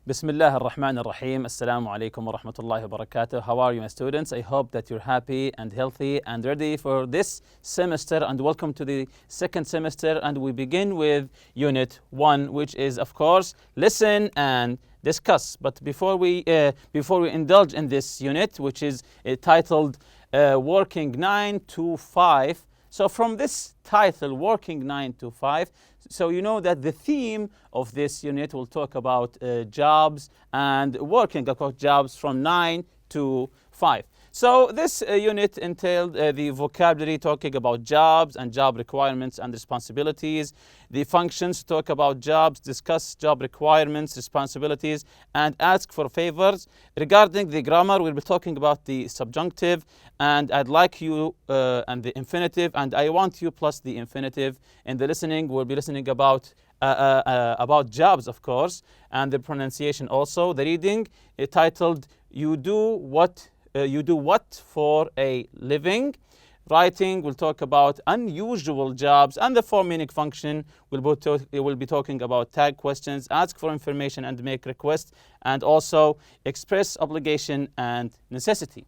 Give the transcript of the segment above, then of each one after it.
بسم الله الرحمن الرحيم. السلام عليكم ورحمة الله وبركاته. How are you, my students? I hope that you're happy and healthy and ready for this semester, and welcome to the second semester. And we begin with Unit 1, which is, of course, listen and discuss. But before we indulge in this unit, which is titled Working 9 to 5. So from this title, Working 9 to 5, so you know that the theme of this unit will talk about jobs and working about jobs from 9 to 5. So this unit entailed the vocabulary, talking about jobs and job requirements and responsibilities, the functions, talk about jobs, discuss job requirements, responsibilities, and ask for favors. Regarding the grammar, we'll be talking about the subjunctive, and I'd like you and the infinitive, and I want you plus the infinitive. In the listening, we'll be listening about jobs, of course, and the pronunciation also. The reading titled You Do What for a Living. Writing, we'll talk about unusual jobs, and the form meaning function will be talking about tag questions, ask for information and make requests, and also express obligation and necessity.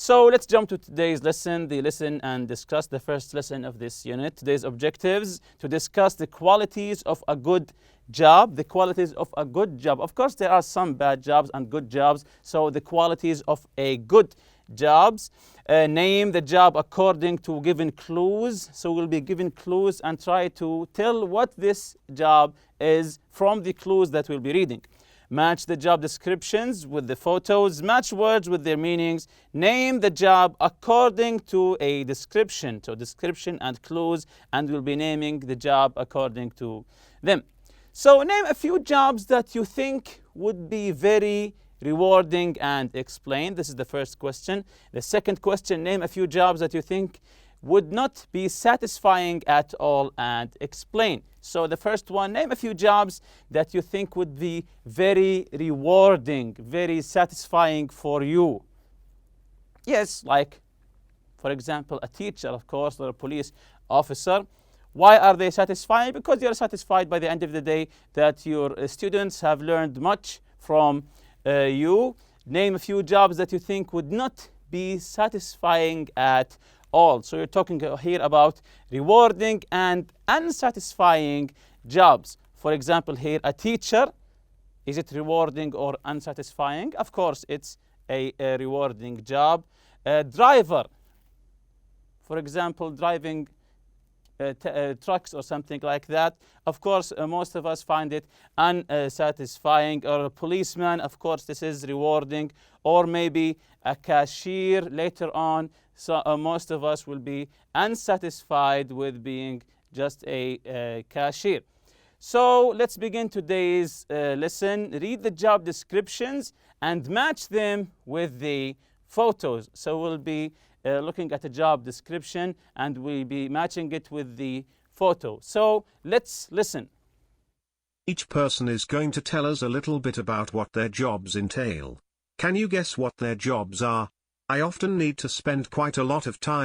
So let's jump to today's lesson, the listen and discuss, the first lesson of this unit. Today's objectives: to discuss the qualities of a good job. The qualities of a good job. Of course, there are some bad jobs and good jobs. So the qualities of a good jobs. Name the job according to given clues. So we'll be given clues and try to tell what this job is from the clues that we'll be reading. Match the job descriptions with the photos. Match words with their meanings. Name the job according to a description. So description and clues, and we'll be naming the job according to them. So name a few jobs that you think would be very rewarding and explain. This is the first question. The second question, name a few jobs that you think would not be satisfying at all and explain. So the first one, name a few jobs that you think would be very rewarding, very satisfying for you. Yes, like, for example, a teacher, of course, or a police officer. Why are they satisfying? Because you're satisfied by the end of the day that your students have learned much from you. Name a few jobs that you think would not be satisfying at all. So you're talking here about rewarding and unsatisfying jobs. For example, here, a teacher, is it rewarding or unsatisfying? Of course, it's a rewarding job. A driver, for example, driving trucks or something like that. Of course, most of us find it unsatisfying. Or a policeman, of course, this is rewarding. Or maybe a cashier later on. So most of us will be unsatisfied with being just a cashier. So let's begin today's lesson. Read the job descriptions and match them with the photos. So we'll be looking at a job description and we'll be matching it with the photo. So let's listen. Each person is going to tell us a little bit about what their jobs entail. Can you guess what their jobs are? I often need to spend quite a lot of time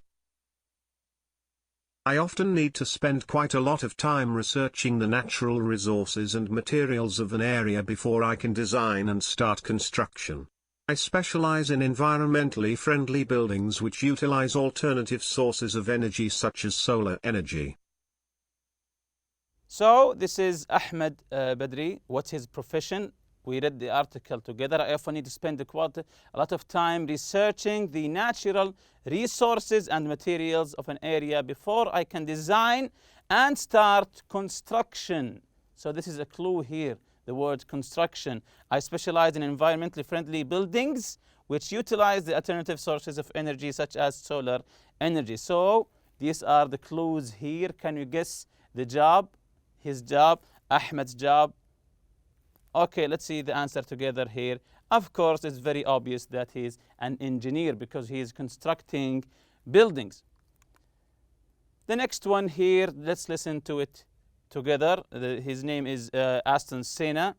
researching the natural resources and materials of an area before I can design and start construction. I specialize in environmentally friendly buildings which utilize alternative sources of energy such as solar energy. So this is Ahmed Badri. What's his profession? We read the article together. I often need to spend a lot of time researching the natural resources and materials of an area before I can design and start construction. So this is a clue here, the word construction. I specialize in environmentally friendly buildings which utilize the alternative sources of energy such as solar energy. So these are the clues here. Can you guess the job, his job, Ahmed's job? Okay, let's see the answer together here. Of course, it's very obvious that he's an engineer because he is constructing buildings. The next one here, let's listen to it together. His name is Aston Senna.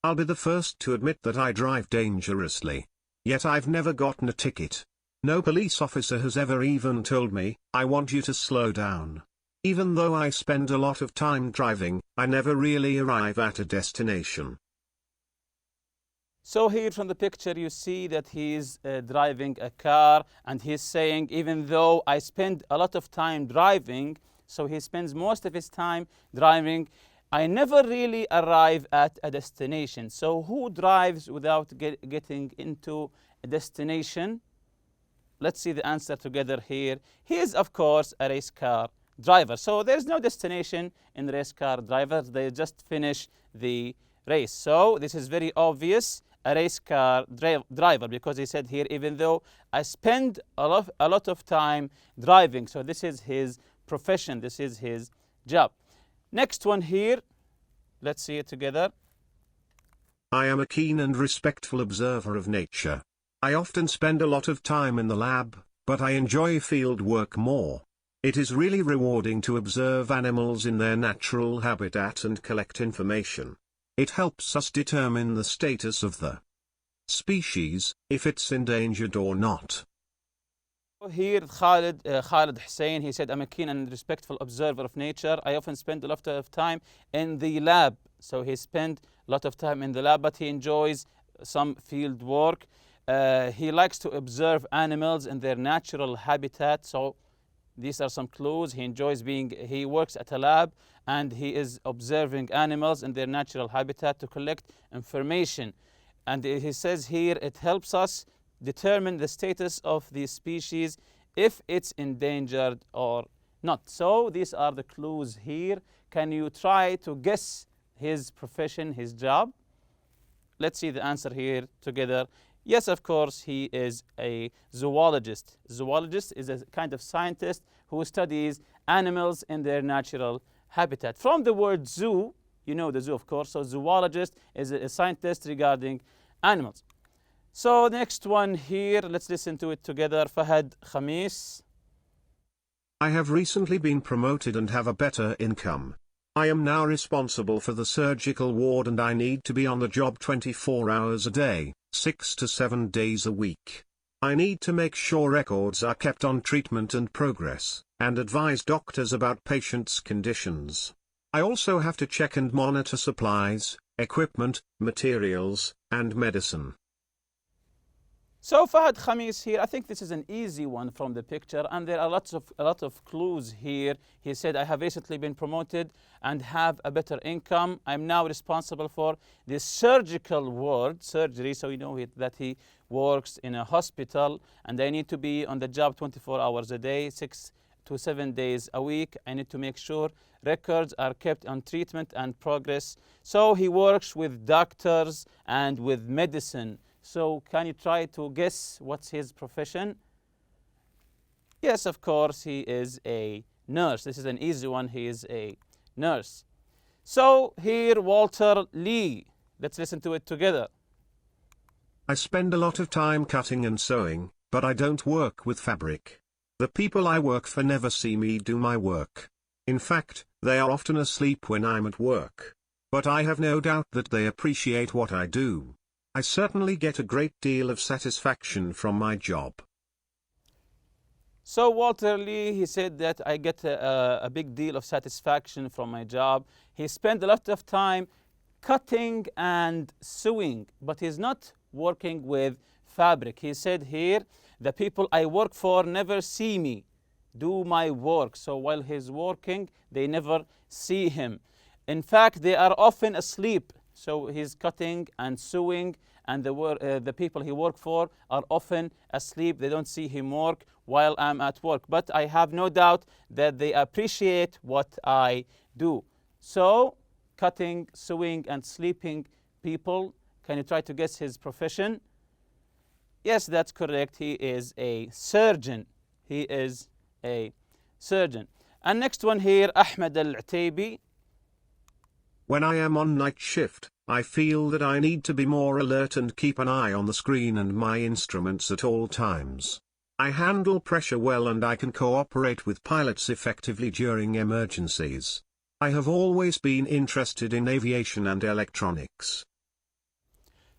I'll be the first to admit that I drive dangerously. Yet I've never gotten a ticket. No police officer has ever even told me, I want you to slow down. Even though I spend a lot of time driving, I never really arrive at a destination. So here from the picture you see that he's driving a car, and he's saying, even though I spend a lot of time driving, so he spends most of his time driving, I never really arrive at a destination. So who drives without getting into a destination? Let's see the answer together here. He is, of course, a race car driver. So there's no destination in race car drivers. They just finish the race. So this is very obvious, a race car driver, because he said here, even though I spend a lot of time driving. So this is his profession. This is his job. Next one here. Let's see it together. I am a keen and respectful observer of nature. I often spend a lot of time in the lab, but I enjoy field work more. It is really rewarding to observe animals in their natural habitat and collect information. It helps us determine the status of the species, if it's endangered or not. Here Khalid Hussein, he said, I'm a keen and respectful observer of nature. I often spend a lot of time in the lab. So he spent a lot of time in the lab, but he enjoys some field work. He likes to observe animals in their natural habitat. So these are some clues. He works at a lab, and he is observing animals in their natural habitat to collect information. And he says here, it helps us determine the status of the species, if it's endangered or not. So these are the clues here. Can you try to guess his profession, his job? Let's see the answer here together. Yes, of course, he is a zoologist. Zoologist is a kind of scientist who studies animals in their natural habitat. From the word zoo, you know the zoo, of course. So zoologist is a scientist regarding animals. So next one here, let's listen to it together. Fahad Khamis. I have recently been promoted and have a better income. I am now responsible for the surgical ward, and I need to be on the job 24 hours a day, 6 to 7 days a week. I need to make sure records are kept on treatment and progress, and advise doctors about patients' conditions. I also have to check and monitor supplies, equipment, materials, and medicine. So Fahad Khamis here, I think this is an easy one from the picture, and there are a lot of clues here. He said, I have recently been promoted and have a better income. I'm now responsible for the surgical ward, surgery, so you know that he works in a hospital, and I need to be on the job 24 hours a day, 6 to 7 days a week. I need to make sure records are kept on treatment and progress. So he works with doctors and with medicine. So can you try to guess what's his profession? Yes, of course, he is a nurse. This is an easy one. He is a nurse. So here, Walter Lee. Let's listen to it together. I spend a lot of time cutting and sewing, but I don't work with fabric. The people I work for never see me do my work. In fact, they are often asleep when I'm at work. But I have no doubt that they appreciate what I do. I certainly get a great deal of satisfaction from my job. So Walter Lee, he said that I get a big deal of satisfaction from my job. He spent a lot of time cutting and sewing, but he's not working with fabric. He said here, the people I work for never see me do my work. So while he's working, they never see him. In fact, they are often asleep. So he's cutting and sewing, and the people he works for are often asleep. They don't see him work while I'm at work. But I have no doubt that they appreciate what I do. So cutting, sewing, and sleeping people. Can you try to guess his profession? Yes, that's correct. He is a surgeon. He is a surgeon. And next one here, Ahmed Al-Utaybi. When I am on night shift, I feel that I need to be more alert and keep an eye on the screen and my instruments at all times. I handle pressure well, and I can cooperate with pilots effectively during emergencies. I have always been interested in aviation and electronics.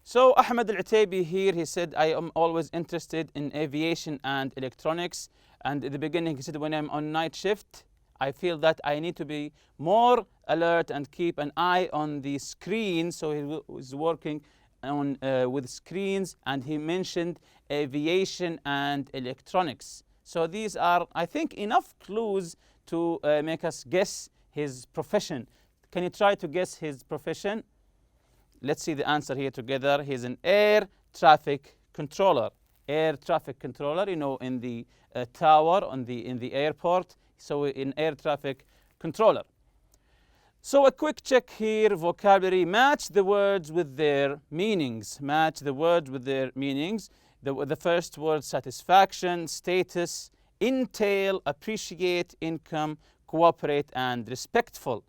So Ahmed Al-Utaybi here, he said, I am always interested in aviation and electronics. And at the beginning, he said, when I'm on night shift, I feel that I need to be more alert and keep an eye on the screen. So he was working with screens, and he mentioned aviation and electronics. So these are, I think, enough clues to make us guess his profession. Can you try to guess his profession? Let's see the answer here together. He's an air traffic controller. Air traffic controller, you know, in the tower in the airport. So in air traffic controller. So a quick check here, vocabulary. Match the words with their meanings. Match the words with their meanings. The first word, satisfaction, status, entail, appreciate, income, cooperate, and respectful.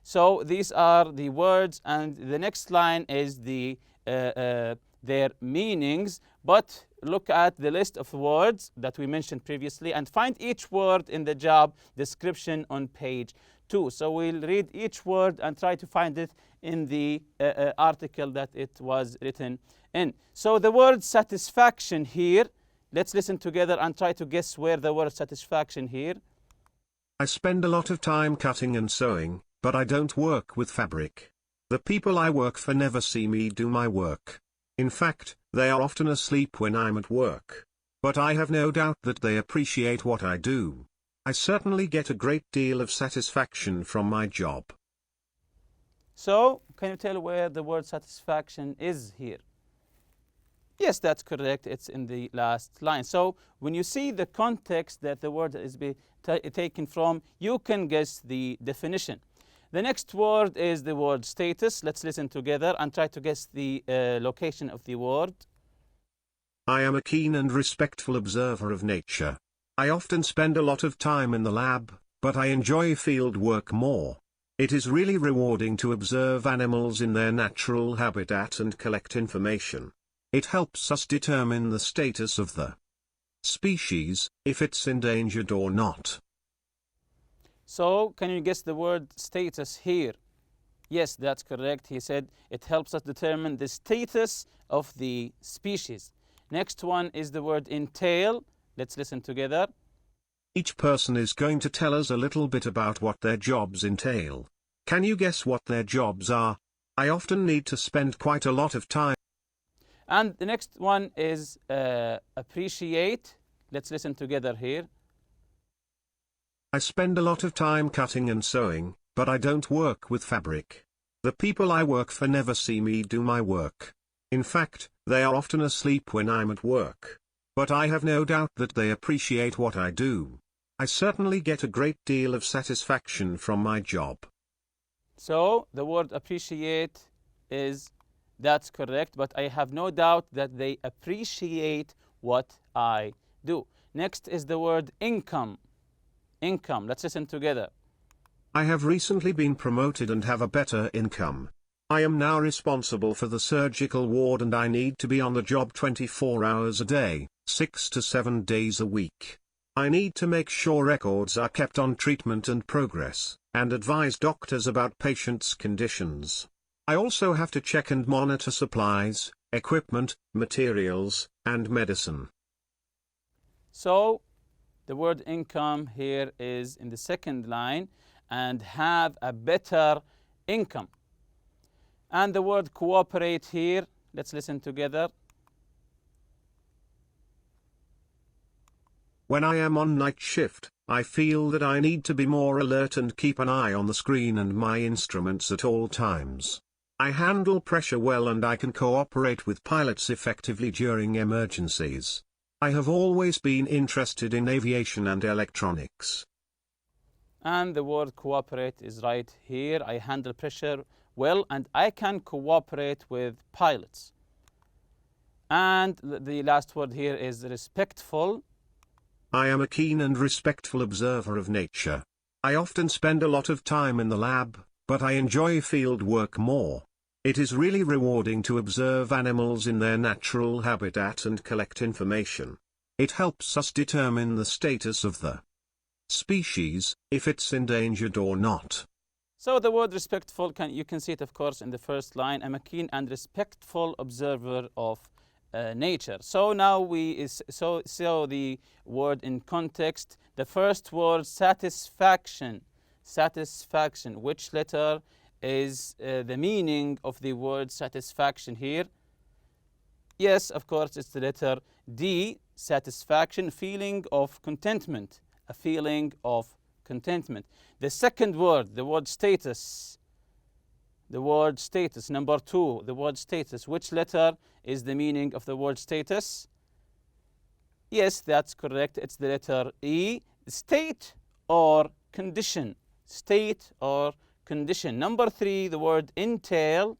So these are the words, and the next line is their meanings. But look at the list of words that we mentioned previously and find each word in the job description on page 2. So we'll read each word and try to find it in the article that it was written in. So the word satisfaction here, let's listen together and try to guess where the word satisfaction here. I spend a lot of time cutting and sewing, but I don't work with fabric. The people I work for never see me do my work. In fact, they are often asleep when I'm at work. But I have no doubt that they appreciate what I do. I certainly get a great deal of satisfaction from my job. So, can you tell where the word satisfaction is here? Yes, that's correct. It's in the last line. So, when you see the context that the word is taken from, you can guess the definition. The next word is the word status. Let's listen together and try to guess the location of the word. I am a keen and respectful observer of nature. I often spend a lot of time in the lab, but I enjoy field work more. It is really rewarding to observe animals in their natural habitat and collect information. It helps us determine the status of the species, if it's endangered or not. So, can you guess the word status here? Yes, that's correct. He said it helps us determine the status of the species. Next one is the word entail. Let's listen together. Each person is going to tell us a little bit about what their jobs entail. Can you guess what their jobs are? I often need to spend quite a lot of time. And the next one is appreciate. Let's listen together here. I spend a lot of time cutting and sewing, but I don't work with fabric. The people I work for never see me do my work. In fact, they are often asleep when I'm at work. But I have no doubt that they appreciate what I do. I certainly get a great deal of satisfaction from my job. So, the word appreciate that's correct, but I have no doubt that they appreciate what I do. Next is the word income. Income. Let's listen together. I have recently been promoted and have a better income. I am now responsible for the surgical ward and I need to be on the job 24 hours a day, 6 to 7 days a week. I need to make sure records are kept on treatment and progress, and advise doctors about patients' conditions. I also have to check and monitor supplies, equipment, materials, and medicine. So, the word income here is in the second line, and have a better income. And the word cooperate here, let's listen together. When I am on night shift, I feel that I need to be more alert and keep an eye on the screen and my instruments at all times. I handle pressure well and I can cooperate with pilots effectively during emergencies. I have always been interested in aviation and electronics. And the word cooperate is right here. I handle pressure well and I can cooperate with pilots. And the last word here is respectful. I am a keen and respectful observer of nature. I often spend a lot of time in the lab, but I enjoy field work more. It is really rewarding to observe animals in their natural habitat and collect information. It helps us determine the status of the species, if it's endangered or not. So the word respectful, you can see it, of course, in the first line. I'm a keen and respectful observer of nature. So now we so the word in context. The first word, satisfaction. Satisfaction. Which letter is the meaning of the word satisfaction here? Yes, of course, it's the letter D, satisfaction, feeling of contentment, a feeling of contentment. The second word, the word status. The word status, number 2, the word status. Which letter is the meaning of the word status? Yes, that's correct. It's the letter E, state or condition. State or condition. Number 3, the word entail.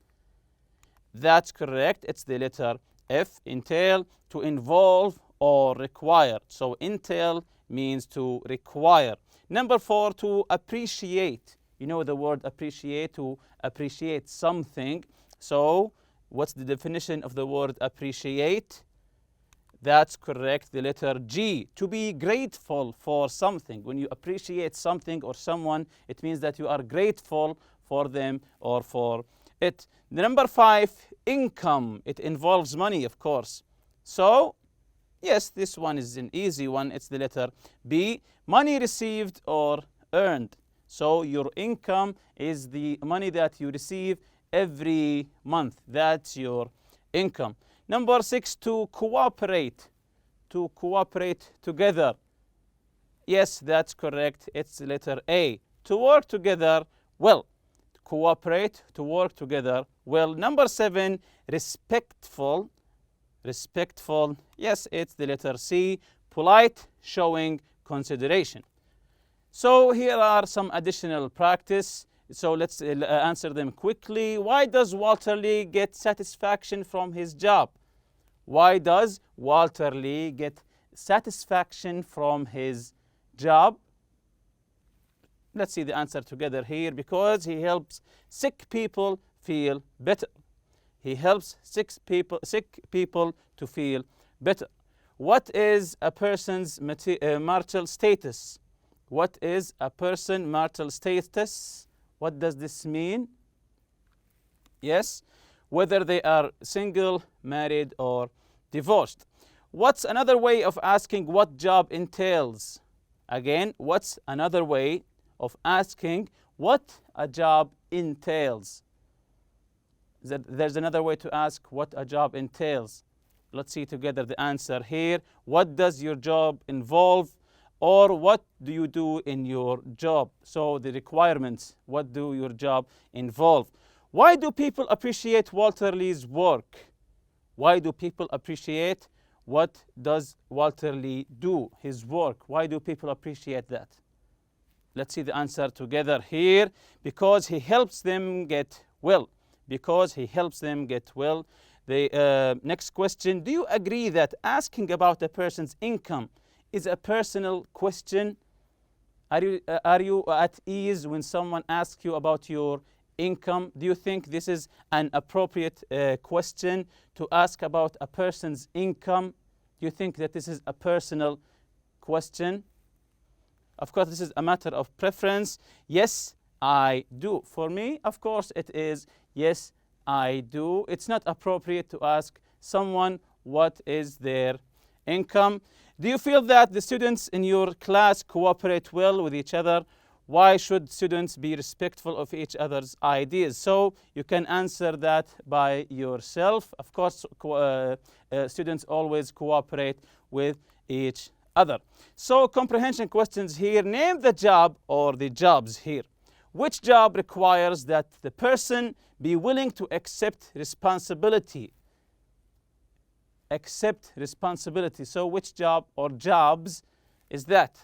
That's correct. It's the letter F, entail, to involve or require. So entail means to require. Number 4, to appreciate. You know the word appreciate, to appreciate something. So what's the definition of the word appreciate? That's correct, the letter G, to be grateful for something. When you appreciate something or someone, it means that you are grateful for them or for it. The number 5, income. It involves money, of course. So yes, this one is an easy one. It's the letter B, money received or earned. So your income is the money that you receive every month. That's your income. Number 6, to cooperate. To cooperate together. Yes, that's correct. It's the letter A. To work together well. To cooperate, to work together well. Number 7, respectful. Respectful. Yes, it's the letter C. Polite, showing consideration. So here are some additional practice. So let's answer them quickly. Why does Walter Lee get satisfaction from his job? Why does Walter Lee get satisfaction from his job? Let's see the answer together here. Because he helps sick people feel better. He helps sick people to feel better. What is a person's marital status? What is a person's marital status? What does this mean? Yes, whether they are single, married, or divorced. What's another way of asking what job entails? Again, what's another way of asking what a job entails? There's another way to ask what a job entails. Let's see together the answer here. What does your job involve? Or what do you do in your job? So the requirements, what do your job involve? Why do people appreciate Walter Lee's work? Why do people appreciate? What does Walter Lee do? His work. Why do people appreciate that? Let's see the answer together here. Because he helps them get well. Because he helps them get well. The next question, do you agree that asking about a person's income is a personal question? Are you at ease when someone asks you about your income? Do you think this is an appropriate question to ask about a person's income? Do you think that this is a personal question? Of course, this is a matter of preference. Yes, I do. For me, of course, it is yes, I do. It's not appropriate to ask someone what is their income. Do you feel that the students in your class cooperate well with each other? Why should students be respectful of each other's ideas? So you can answer that by yourself. Of course, students always cooperate with each other. So comprehension questions here. Name the job or the jobs here. Which job requires that the person be willing to accept responsibility? Accept responsibility. So which job or jobs is that?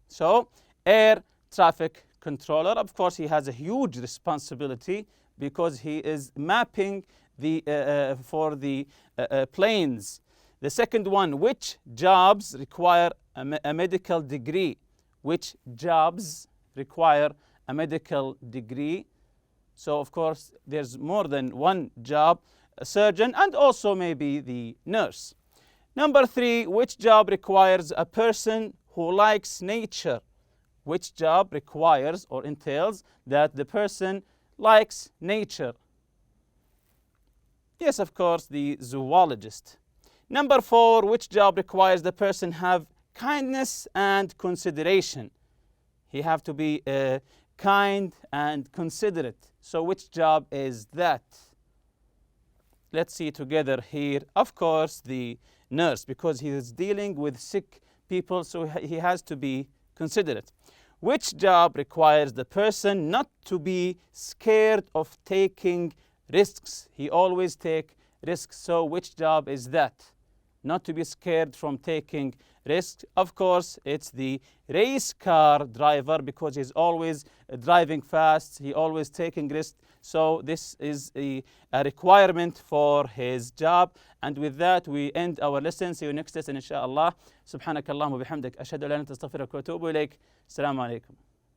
So air traffic controller, of course, he has a huge responsibility because he is mapping the for the planes. The second one, which jobs require a medical degree? Which jobs require a medical degree? So of course there's more than one job, a surgeon and also maybe the nurse. Number 3, which job requires a person who likes nature? Which job requires or entails that the person likes nature? Yes, of course, the zoologist. Number 4, which job requires the person have kindness and consideration? He have to be kind and considerate. So which job is that? let's see together here. Of course, the nurse, because he is dealing with sick people, so he has to be considerate. Which job requires the person not to be scared of taking risks? He always take risks. So which job is that? Not to be scared from taking risks. Of course, it's the race car driver, because he's always driving fast. He always taking risks. So this is a requirement for his job. And with that, we end our lesson. See you next lesson, inshallah. سبحانك اللهم وبحمدك أشهد أن لا إله إلا أنت أستغفرك وأتوب إليك. السلام عليكم.